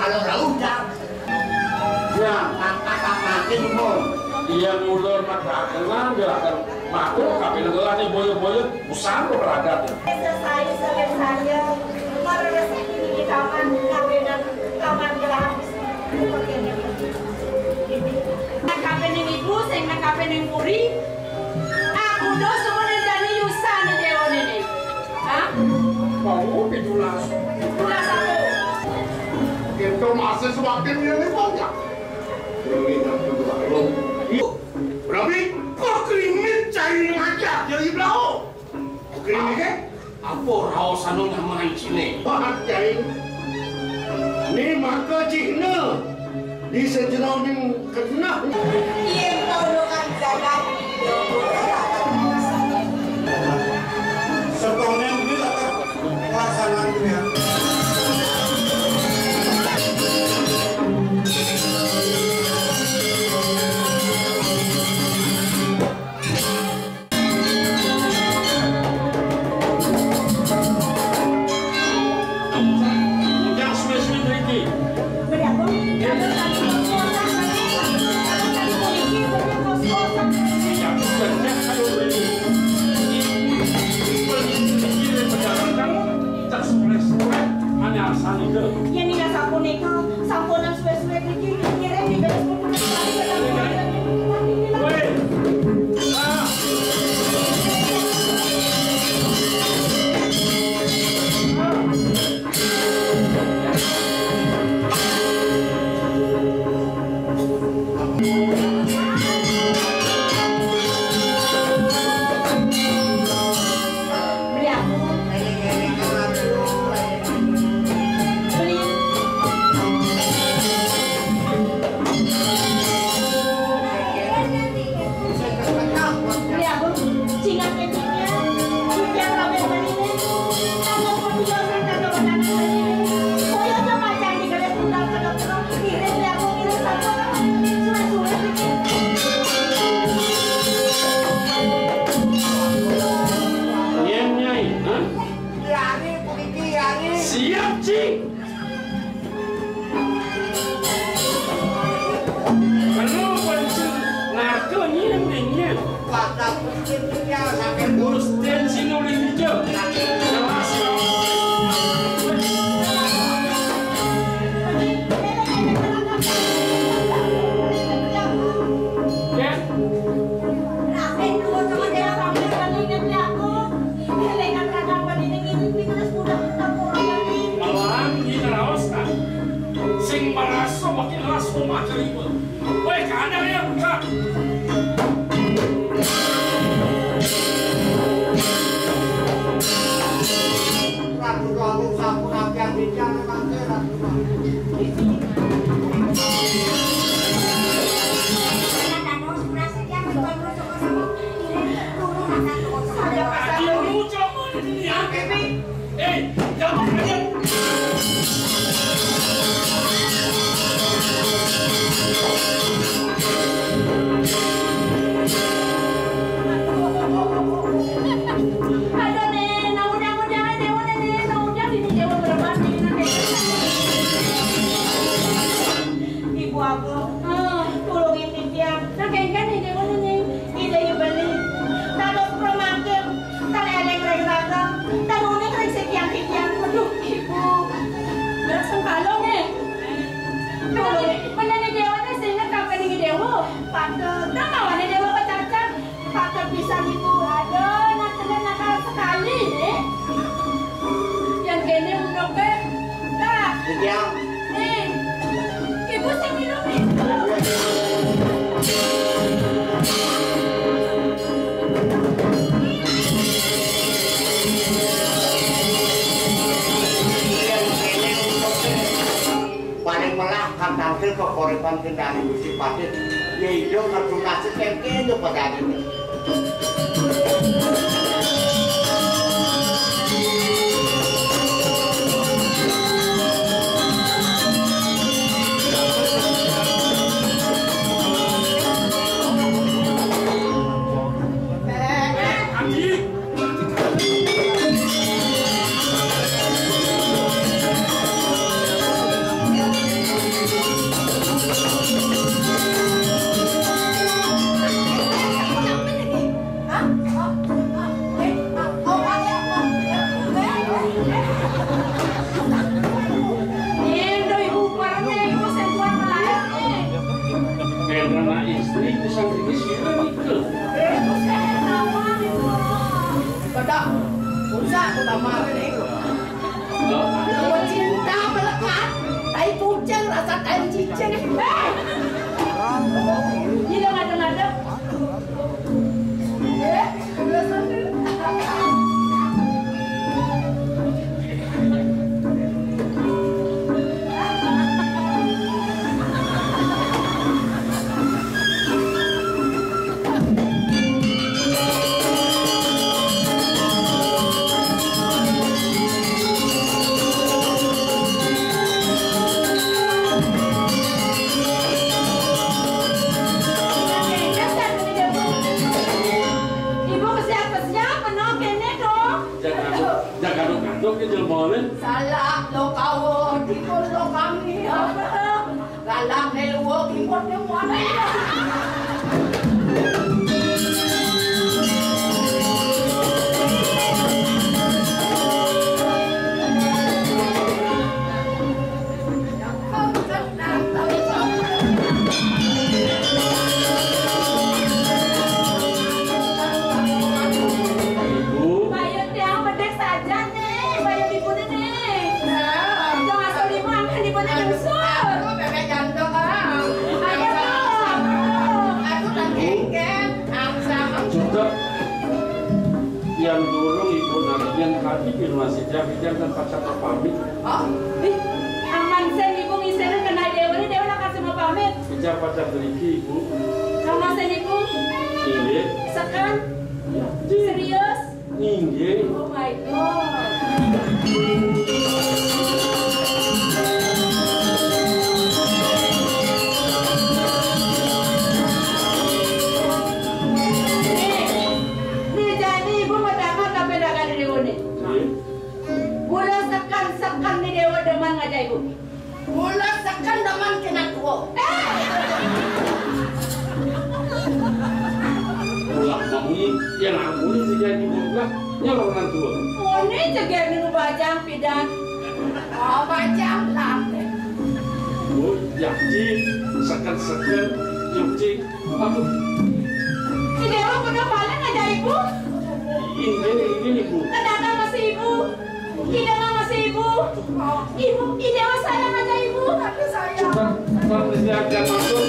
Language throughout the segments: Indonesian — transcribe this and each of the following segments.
kalau udah. Ya, kata makin pun. Dia mulai makan gerakan makro kami negara nih boyo-boyo usah beragam. Saya mereres di taman kawinan taman gelap. Nak kawinan ibu, saya nak kawinan puri. Aku do semua dari Yusan dewa ini. Hah? Mau pidulas. Pulas aku. Kita masih semakin yang banyak. Ini yang kedua lo. Berarti kok krimis cari ngajak jadi belau. Krimis ke? Apa raos anu nyaman sini? Wah, cari. Ni maka cina di sejenau ni kena. Iya, kau dokan jalan. Sebenarnya bila pelaksanaan itu ya. Yang nggak sampun itu, sampunan suwe-suwe iki ngirim di beres pun siap, Cik. Kalau pencet narkonya yang dingin. Pada pencetnya sampai urus tensi nulis hijau. Jelas. Sing maraso makin langsung makan ibu. Woi, kadang ya buka. Ratu kamu sapu apian bicara kantor ratu. Ibu sih minum itu. Paling malah kan tampil ke korban kendali Gusti Padit. Ya hidup kartu kasih keke pada ini. anak istri bisa dikisir nikah. Kodok, usah utama ini. Kalau cinta melekat, tai kucing rasa tai cicing. Ini dong ada. Salah lo kau tikul lo kami galak neluwo kimot yang mana yang dorong ibu yang tadi masih jangan pacar pamit. Oh, aman sen ibu misalnya kena dewa nak kasih mau pamit. Bicara pacar beriki ibu. Sama sen ibu. Iya. Sekan. Serius. Iya. Oh my god. Sekan ni dewa deman ngajak ibu. Mula sekan deman kena tua. Ulah mamuni yang amuni sejadi bulah nyaloran tua. Muni jaga ni bajang pidan. Oh bajang lah. Oh yakji sekan yakji apa? Si dewa kena paling ngajak ibu. Ini ibu. Kenapa masih ibu? Tidak masih ibu. Ibu, dewa sayang aja ibu. Tapi sayang. Cepat siapkan masuk.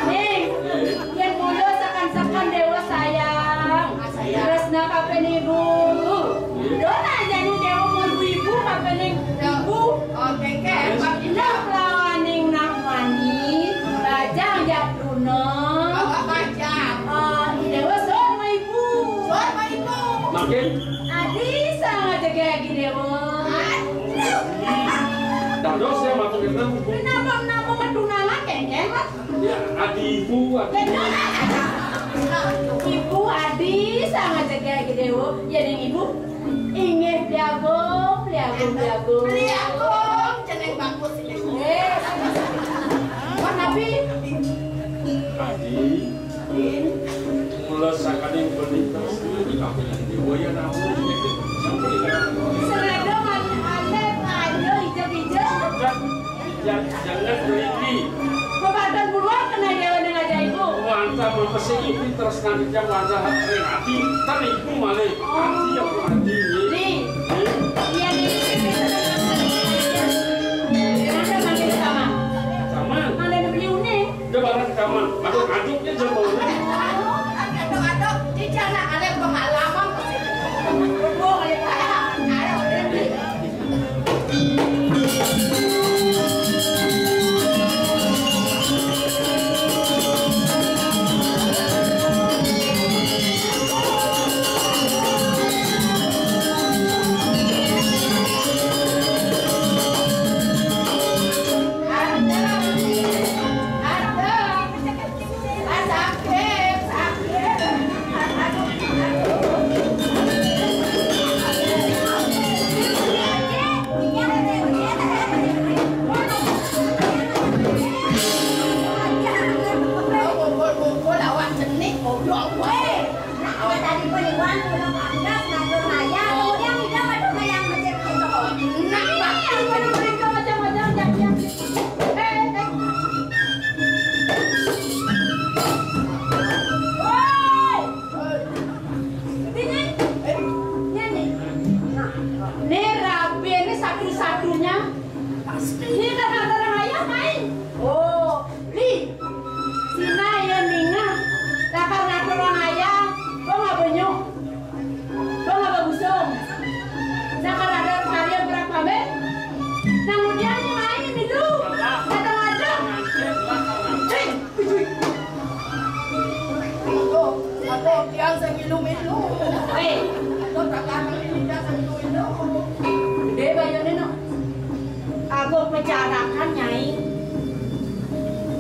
Nih, yang mulut sekan dewa sayang. Resna kapan ibu? Dona jadi dewa mau ibu kapan ibu? Oke, nak lawaning nak mani, bajang jatuno. Bajang. Dewa sama ibu. Sama ibu. Makin. Adi sangat jaga dewa. Tado saya masuk ke dalam. Kenapa tunangan kengken? Ya, ibu. Ibu Adi sangat jaga dewa. Jadi ibu ingin liagong. Jeneng bagus ini. Nabi. Adi. Mulai sakane beritas di kafe dewa ya namun jangan berhenti. Pembantan buruan kena dewa dengan aja ibu. Wanta berpesi ini terus nanti jam wanta hati. Tapi ibu malah hati yang hati. Nih, iya nih. Mana manggil sama? Sama. Mana beli unik? Dia barang sama. Aduk-aduknya jempol. Aduk-aduk. Di sana ada pengalaman pasti. Bohong kali saya. Ayo, beli.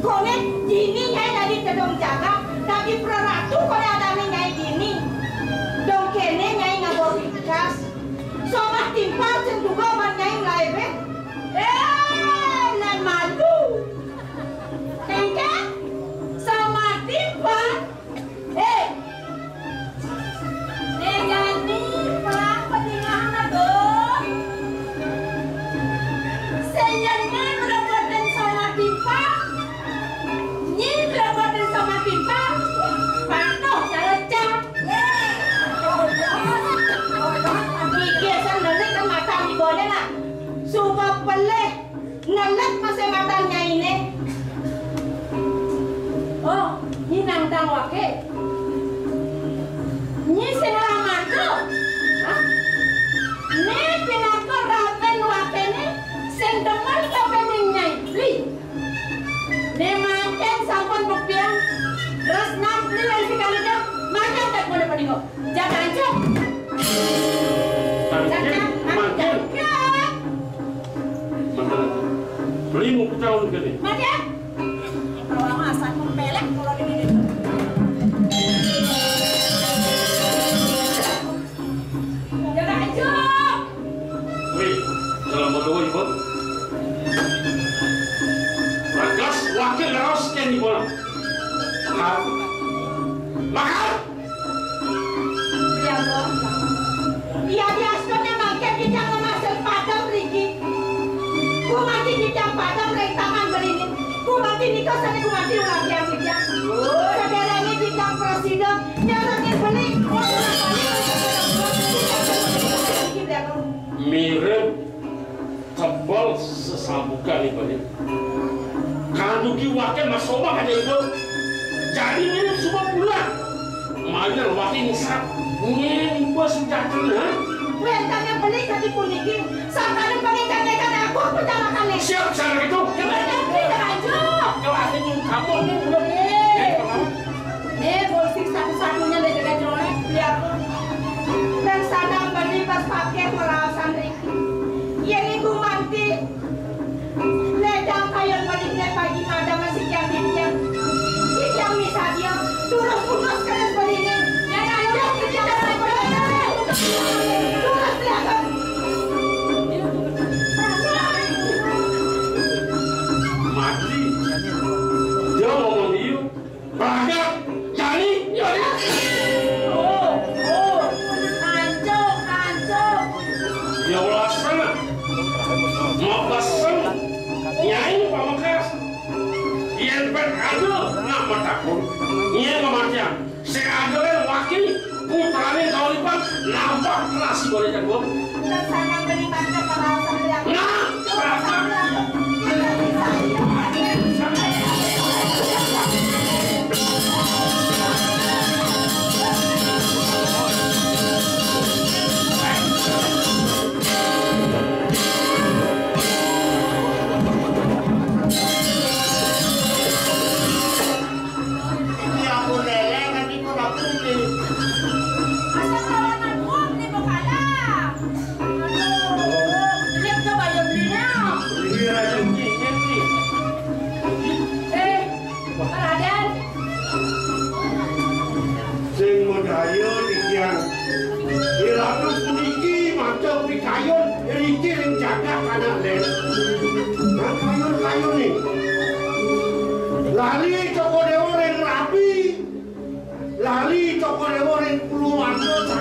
Kone dini nyai dari kedong jaga, tapi praratu kone adami nyai dini. Dong kene nyai ngabor ikas. Somah timpal cenduga man nyai melaibet. Nan malu. Engke? Somah timpal. Negani pak peningahan dong. Senyumnya berbuatan somah timpal. Nyi berbuatan somah timpal. Patuh jalan-jalan. Kikisan nenek ke mata di bawahnya nak. Sumpah peleh. Nenek masih matanya ini. Oh, ini nangtang wake. Ini senang matu. Ini pinako rapen wake ini. Sendemal kapan nyai. Li. Ini makan sampun buktian. Terus nampli lagi kali dia. Makan tak boleh peningok. Jangan aja. Makan. Beli mau ketahuan ke ni? Makan. Kalau masak mempelek kalau di sini. Jangan aja. Wih, dalam berdua ibu. Ragas wakil raus kan di bola. Makan. Makan. Ya Allah. Iya dia sebenarnya makan kita ngemasuk padam Riki. Ku mati kita padam rek taman berini. Ku mati nikah sana ku mati ulang yang kita. Saudara ini kita presiden nyarakin beli. Mirip tebal sesabukan ibu ni. Kanduki wakil masoma ada ibu. Jadi mirip semua pulang. Mana wakil nisab. Ni ibu sudah kena. Wentangnya beli tadi puniki. Sampai pernikahan aku pertama kali. Siap sana itu. Gimana kita aja? Kalau ada yang kamu ni belum. Bolsik satu-satunya dari jaga jelek. Lihat. Dan sadang beli pas pakai melawasan Riki. Yang ibu manti. Ledang kayon baliknya pagi ada masih jam dia. Yang misalnya turun putus kalian belinya. Dan aja kita dapat beli. Turun belakang. Mati. Dia ngomong dia. Banyak. Jadi. Ya Allah sana. Mau pasang. Nyai pamakas. Yang berada nak matakun. Nyai kematian. Seagak wakil. Putrane kau lipat. Nampak nasi boleh jago. Dan sana beli pakai melawasan belakang. Nah. Lali toko dewa yang rapi, lali toko dewa yang puluhan dosa,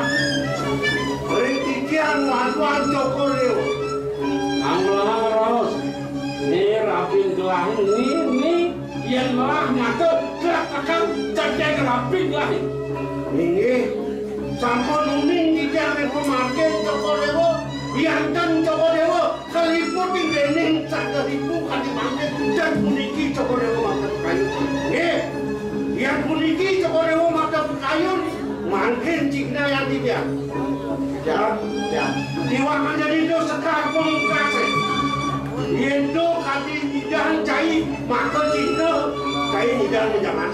rentikian wan toko dewa. Anglah ros, ni rapi gelah ni yang lah mata gerak akan cacat rapi gelah. Ini sampun uning ikan yang memakai toko dewa, biarkan toko dewa keliput di bening sak kelipu kali mangke dan puniki toko dewa mata kayu. Yang puniki toko dewa mata kayu mangke cikna yang tidak. Ya. Diwakan jadi itu sekampung kasih. Indo kati nidan cai maka cikna cai nidan menjaman.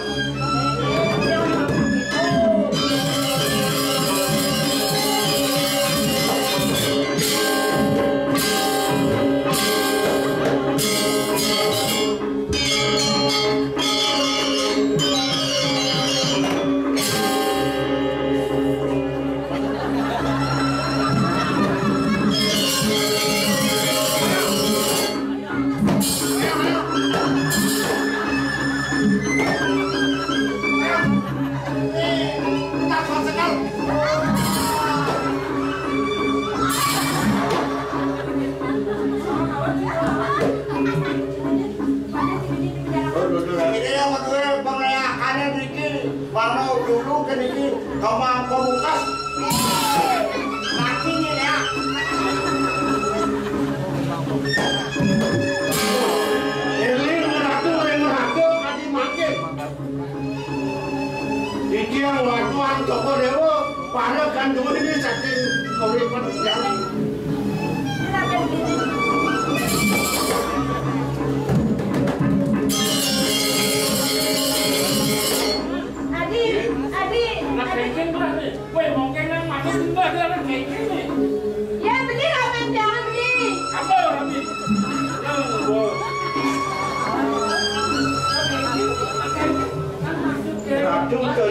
Walau dulu kan ini Kamang Pamungkas mati nih ya. Ini meratu kadi makin. Iki yang watuan Joko Dewo pada kandungan ini saking komitmen sekali. Weh, mau kena masuk juga dia nak kayak gini. Ya begini Ramin, jangan begini. Apa Ramin? Racun ke